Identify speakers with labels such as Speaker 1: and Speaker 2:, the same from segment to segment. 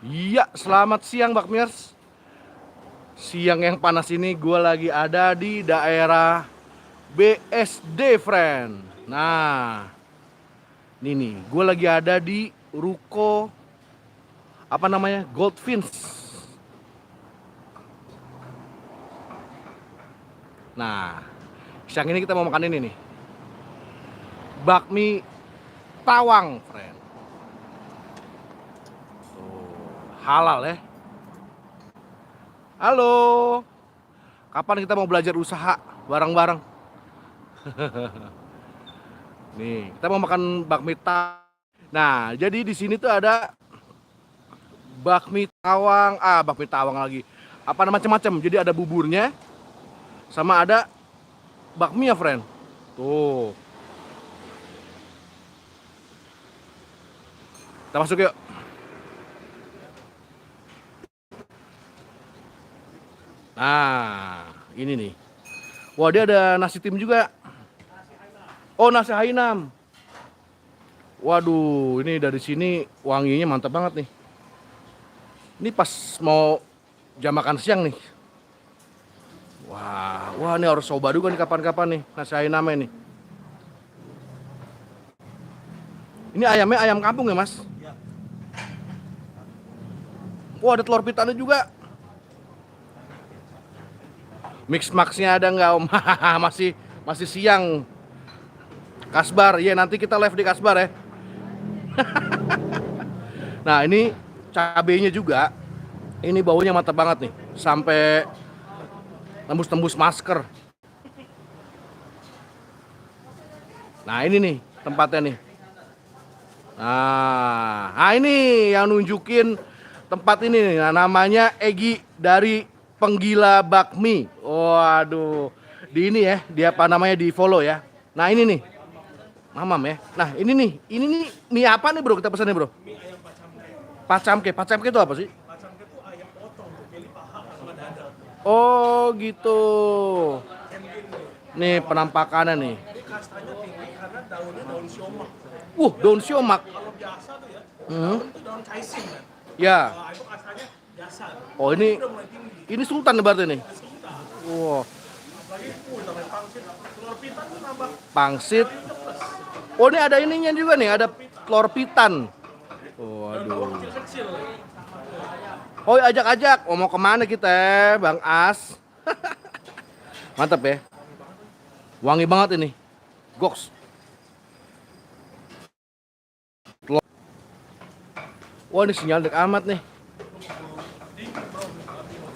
Speaker 1: Iya, selamat siang Bakmirs. Siang yang panas ini gue lagi ada di daerah BSD, friend. Nah, ini nih, gue lagi ada di ruko apa namanya Goldfinch. Nah, siang ini kita mau makan ini nih, bakmi tawang, friend. Halal ya. Halo, kapan kita mau belajar usaha bareng-bareng? Nih, kita mau makan bakmi tawang. Nah, jadi di sini tuh ada bakmi tawang lagi. Apa nama macam-macam. Jadi ada buburnya sama ada bakmi ya, friend. Tuh. Kita masuk yuk. Nah, ini nih. Wah, dia ada nasi tim juga. Oh, nasi Hainam. Waduh, ini dari sini wanginya mantap banget nih. Ini pas mau jam makan siang nih. Wah, ini harus coba juga nih kapan-kapan nih nasi Hainam ini. Ini ayamnya ayam kampung ya, Mas? Wah, ada telur pitannya juga. Mix maxnya ada nggak, Om? masih masih siang. Kasbar, iya nanti kita live di Kasbar ya. Nah, ini cabenya juga. Ini baunya mantap banget nih, sampai tembus-tembus masker. Nah, ini nih tempatnya nih. Nah ini yang nunjukin tempat ini nih. Nah, namanya Egi dari Penggila Bakmi. Waduh, di ini ya, dia apa namanya di follow ya. Nah ini nih, mamam ya. Nah ini nih mie apa nih bro kita pesannya bro? Pacamke itu apa sih? Oh gitu. Nih penampakannya nih. Daun siomak. Ya. Oh ini sultan berarti nih. Wow. Pangsit. Oh ini ada ininya juga nih, ada telur pitan. Waduh. Oh ajak-ajak. Oh mau kemana kita, Bang As? Mantap ya. Wangi banget ini. Goks. Wah ini sinyal dek amat nih.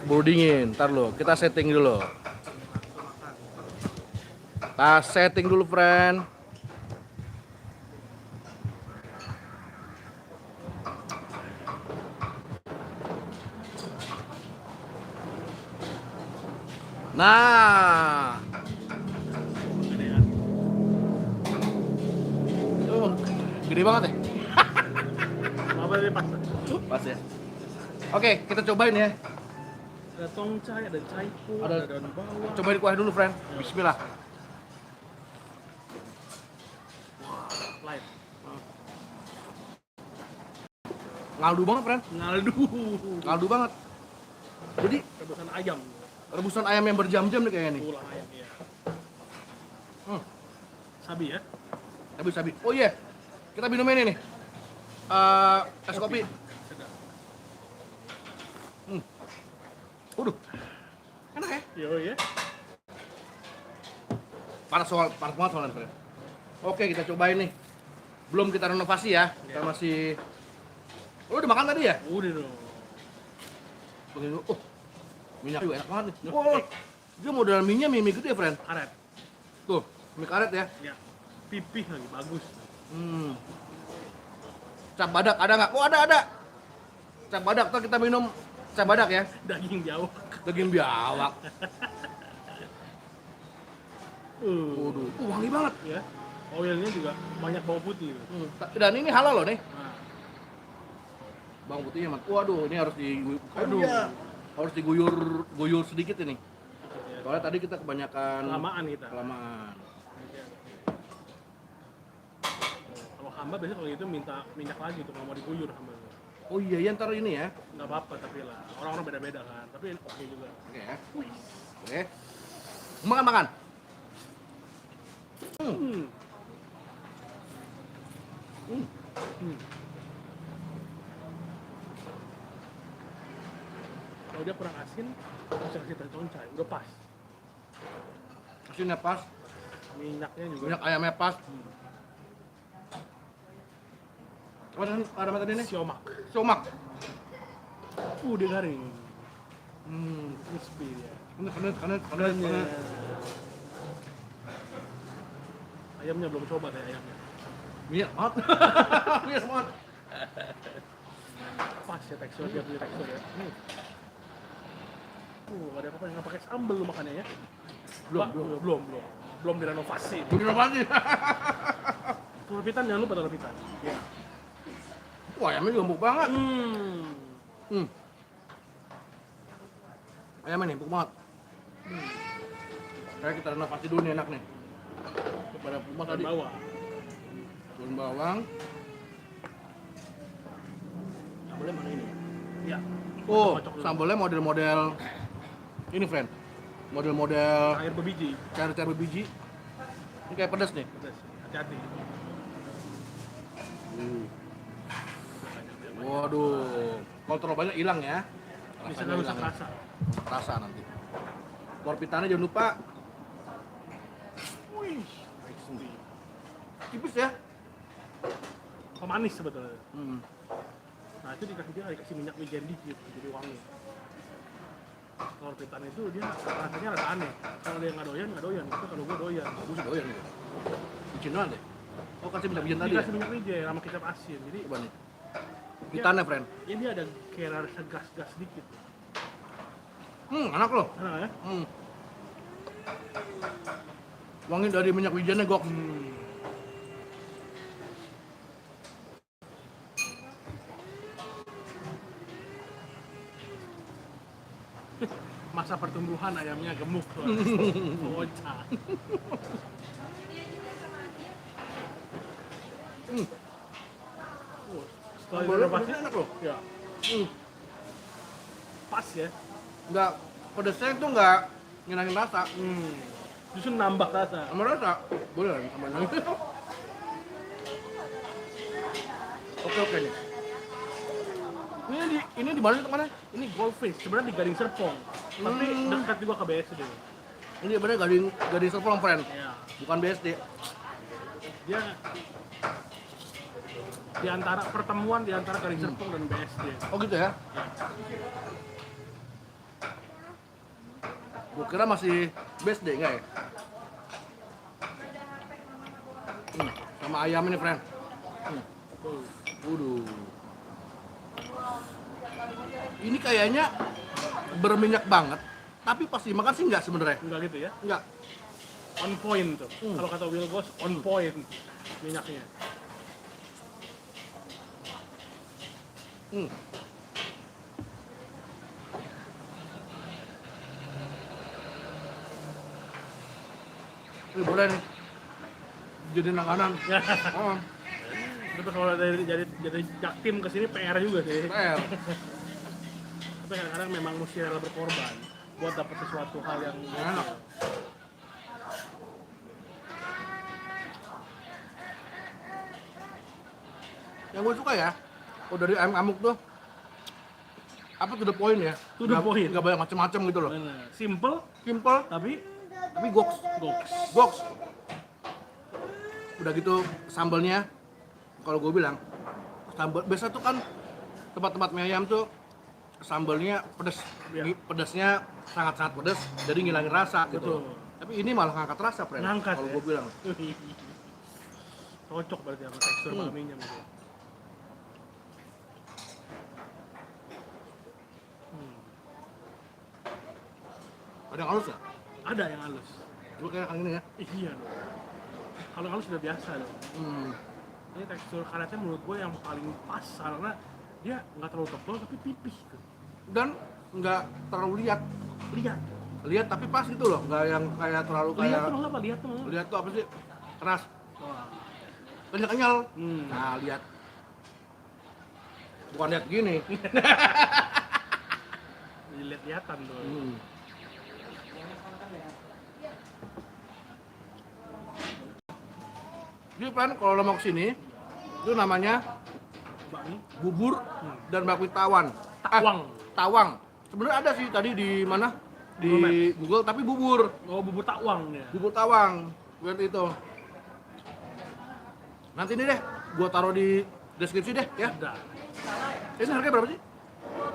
Speaker 1: Buru dingin. Ntar lo, kita setting dulu. Kita setting dulu, friend. Nah. Gede banget ya.
Speaker 2: Apa tadi pas?
Speaker 1: Pas ya. Oke, kita cobain ya.
Speaker 2: Ada tongcai, ada caipo,
Speaker 1: Ada
Speaker 2: ada daun bawang.
Speaker 1: cobain kuah dulu, friend. Bismillah.
Speaker 2: Live.
Speaker 1: Ngaldu banget, friend.
Speaker 2: Ngaldu.
Speaker 1: Ngaldu banget. Jadi
Speaker 2: Rebusan ayam.
Speaker 1: rebusan ayam yang berjam-jam nih kayaknya nih.
Speaker 2: Tulang ayam ya.
Speaker 1: Hmm,
Speaker 2: Sabi ya.
Speaker 1: sabi. Oh iya, kita minum ini nih. Es kopi.
Speaker 2: Sedap.
Speaker 1: Waduh, enak ya.
Speaker 2: Yo ya.
Speaker 1: Panas banget soalnya, friend. Oke, kita cobain nih. Belum kita renovasi ya. Kita masih. Lu udah makan tadi ya?
Speaker 2: Udah dong.
Speaker 1: Begini. Minyak juga enak banget nih. Oh, dia model mie-nya mie gitu ya, friend.
Speaker 2: Karet.
Speaker 1: Tuh, mie karet ya.
Speaker 2: Ya. Pipih lagi bagus.
Speaker 1: Cap badak ada nggak? Oh ada. Cap badak, tuh kita minum cap badak ya.
Speaker 2: Daging jauh.
Speaker 1: Daging biawak. Waduh, wangi banget.
Speaker 2: Ya. Oilnya juga banyak bawang putih.
Speaker 1: Dan ini halal loh nih.
Speaker 2: Nah.
Speaker 1: Bawang putihnya mantap. Waduh, ini harus
Speaker 2: Aduh.
Speaker 1: harus diguyur sedikit ini. Soalnya tadi kita kebanyakan
Speaker 2: Kelamaan kita.
Speaker 1: kelamaan.
Speaker 2: Kalau hamba biasanya kalau gitu minta minyak lagi tuh, nggak mau diguyur hamba.
Speaker 1: Oh iya, ya ntar ini ya.
Speaker 2: Nggak apa-apa tapi lah. Orang-orang beda-beda kan. Tapi oke juga.
Speaker 1: Oke ya.
Speaker 2: Wih.
Speaker 1: Oke. Makan.
Speaker 2: Hmm.
Speaker 1: Hmm.
Speaker 2: Hmm. Kalau dia kurang asin, bisa kasih teri toncai, udah pas.
Speaker 1: Asinnya pas,
Speaker 2: Minyaknya juga.
Speaker 1: minyak ayamnya pas. Apa tadi nih?
Speaker 2: Siomak.
Speaker 1: Somak.
Speaker 2: Dia garing.
Speaker 1: Hmm.
Speaker 2: Crispy dia.
Speaker 1: Kanet.
Speaker 2: Ayamnya belum coba deh ayamnya.
Speaker 1: Minyak banget. Minyak banget.
Speaker 2: Pas ya tekstur dia punya tekstur ya. Ada apa-apa yang nggak pakai sambal lu makannya ya? Belum direnovasi.
Speaker 1: Udah apa sih?
Speaker 2: Telur pitan jangan lupa telur pitan. Ya.
Speaker 1: Wah, ayamnya juga empuk banget. Ayamnya nih empuk banget. Kayak kita renovasi dulu nih enak nih. Kepada rumah tadi.
Speaker 2: Bawah.
Speaker 1: Daun bawang. Sambalnya mana ini?
Speaker 2: Ya.
Speaker 1: Oh,
Speaker 2: Kocok dulu.
Speaker 1: sambalnya model-model ini, friend. Model-model
Speaker 2: Air berbiji.
Speaker 1: cair-cair biji. Ini kayak pedas nih.
Speaker 2: Pedas. Hati-hati.
Speaker 1: Waduh, kalau terlalu banyak hilang ya.
Speaker 2: Bisa
Speaker 1: Rasanya
Speaker 2: nggak rusak
Speaker 1: hilang.
Speaker 2: rasa.
Speaker 1: Rasa nanti. Telur pitannya jangan lupa.
Speaker 2: Wih.
Speaker 1: Tipis ya.
Speaker 2: Pemanis sebetulnya.
Speaker 1: Hmm.
Speaker 2: Nah itu dikasih minyak wijen dikit jadi wangi. Telur pitan itu dia rasanya rada aneh. Kalau dia nggak doyan. Itu kalau gua doyan.
Speaker 1: Gue sih doyan nih. Bikin doang deh. Oh, kasih minyak bijian tadi ya?
Speaker 2: Dikasih minyak wijen sama kecap asin. Jadi
Speaker 1: Coba nih. Pitannya, friend.
Speaker 2: ya dia ada kayak rasa gas-gas sedikit.
Speaker 1: Enak loh.
Speaker 2: Enak ya?
Speaker 1: Wangi dari minyak wijennya gok.
Speaker 2: Masa pertumbuhan ayamnya gemuk tuh. Bocah. Setelah
Speaker 1: Sambalnya
Speaker 2: direnovasi
Speaker 1: pedasnya enak loh.
Speaker 2: ya pas ya.
Speaker 1: Enggak, pedasnya itu enggak ngilangin rasa.
Speaker 2: Justru nambah rasa.
Speaker 1: Sama rasa. Boleh lah tambahnya. Oke nih. Ini di mana tempatnya?
Speaker 2: Ini Goldfish, sebenarnya di Gading Serpong, tapi dekat juga ke BSD.
Speaker 1: Ini sebenarnya Gading Serpong, friend.
Speaker 2: Ya,
Speaker 1: Bukan BSD.
Speaker 2: dia di antara pertemuan di antara Gading Serpong dan BSD.
Speaker 1: Oh gitu ya? Gue kira masih BSD enggak ya? Sama ayam ini, friend. Waduh. Ini kayaknya berminyak banget, tapi pas dimakan sih enggak sebenarnya.
Speaker 2: Enggak gitu ya?
Speaker 1: Enggak.
Speaker 2: On point tuh. Kalau kata Will Goss, on point minyaknya.
Speaker 1: Ini boleh nih. Jadi langganan. Oh,
Speaker 2: Tapi kalau jadi jaktim kesini PR juga sih.
Speaker 1: PR.
Speaker 2: Tapi kadang-kadang memang mesti rela berkorban buat dapat sesuatu hal yang
Speaker 1: Enak. Yang gue suka ya, kalau dari ayam amuk tuh apa to the point ya?
Speaker 2: To the point.
Speaker 1: Nggak banyak macam-macam gitu loh.
Speaker 2: Bener. Simple
Speaker 1: Simple,
Speaker 2: tapi
Speaker 1: tapi goks. Goks. Udah gitu sambalnya, kalau gue bilang sambal biasa tuh kan tempat-tempat mie ayam tuh sambalnya pedas,
Speaker 2: Iya.
Speaker 1: pedasnya sangat-sangat pedas, jadi ngilangin rasa gitu.
Speaker 2: Betul.
Speaker 1: Tapi ini malah ngangkat rasa, friend.
Speaker 2: Ngangkat
Speaker 1: Kalau
Speaker 2: ya?
Speaker 1: gue bilang.
Speaker 2: Cocok berarti sama tekstur bakminya gitu.
Speaker 1: Ada yang halus nggak?
Speaker 2: Ada yang halus.
Speaker 1: Gue kayak yang ini ya.
Speaker 2: Iya dong. Kalau halus sudah biasa dong. Ini tekstur karetnya menurut gue yang paling pas karena dia nggak terlalu tebal tapi tipis gitu.
Speaker 1: Dan nggak terlalu lihat. Lihat tapi pas gitu loh, nggak yang kayak terlalu
Speaker 2: Lihat
Speaker 1: kayak
Speaker 2: tuh apa? Lihat tuh.
Speaker 1: lihat tuh apa sih? Keras,
Speaker 2: Wah.
Speaker 1: kenyal.
Speaker 2: Hmm.
Speaker 1: Nah, lihat. bukan lihat gini.
Speaker 2: Lihat-lihatan tuh.
Speaker 1: Jadi friend, kalau lo mau kesini, itu namanya
Speaker 2: Bakmi
Speaker 1: bubur dan bakmi tawang.
Speaker 2: Tawang.
Speaker 1: Tawang. Sebenarnya ada sih tadi di mana? Di Google, tapi bubur.
Speaker 2: Oh, bubur tawang ya.
Speaker 1: Bubur tawang. Buat itu. Nanti ini deh, gua taruh di deskripsi deh ya.
Speaker 2: Ada.
Speaker 1: Ini harganya berapa sih?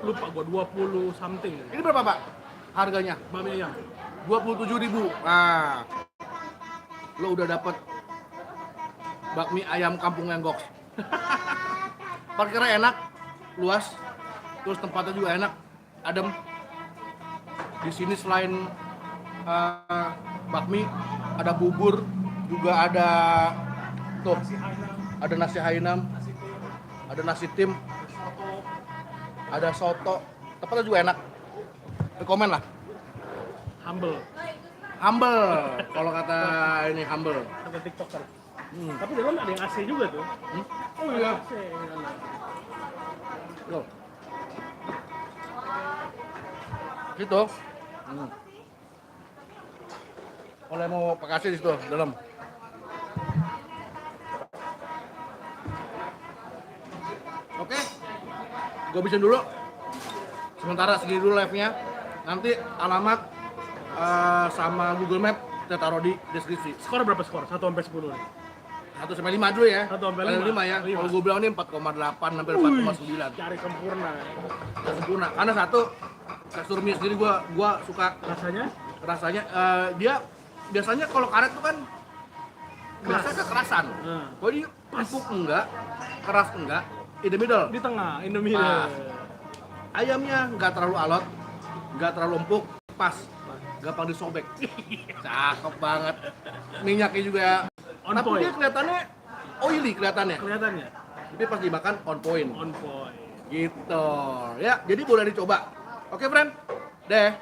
Speaker 2: Lupa gua 20 something.
Speaker 1: Ini berapa, Pak? Harganya?
Speaker 2: Bakmi ayam.
Speaker 1: 27.000. Nah. Lo udah dapet bakmi ayam kampung Lenggok. Parkirnya enak, luas, terus tempatnya juga enak, adem. Di sini selain bakmi, ada bubur, juga ada tuh, ada nasi Hainam, ada nasi tim, ada soto. Tempatnya juga enak. Rekomen lah.
Speaker 2: Humble.
Speaker 1: Humble, kalau kata ini humble.
Speaker 2: Kata TikToker. Tapi dalam ada yang AC juga tuh.
Speaker 1: Oh iya.
Speaker 2: AC.
Speaker 1: Tuh. Gitu. Kalau mau pakai AC di situ dalam. Oke. Gue habisin dulu. Sementara segini dulu live-nya. Nanti alamat sama Google Map kita taruh di deskripsi.
Speaker 2: Skor berapa skor? 1 sampai 10 nih.
Speaker 1: 1 sampai 5 dulu ya.
Speaker 2: 1 sampai
Speaker 1: 5 ya.
Speaker 2: 5.
Speaker 1: Kalau gue bilang ini 4,8 hampir 4,9.
Speaker 2: Cari sempurna.
Speaker 1: Nggak sempurna. Karena satu tekstur mie sendiri gua suka
Speaker 2: Rasanya
Speaker 1: dia biasanya kalau karet tuh kan biasanya kekerasan. Kalau dia empuk enggak, keras enggak, in the middle.
Speaker 2: di tengah, Indomie.
Speaker 1: Ayamnya nggak terlalu alot, nggak terlalu empuk, pas, gampang disobek. Cakep banget. Minyaknya juga
Speaker 2: On
Speaker 1: tapi
Speaker 2: point.
Speaker 1: dia kelihatannya oily kelihatannya.
Speaker 2: Kelihatannya
Speaker 1: Tapi pas dimakan on point.
Speaker 2: on point.
Speaker 1: Gitu. Ya, jadi boleh dicoba. Oke, friend. Deh.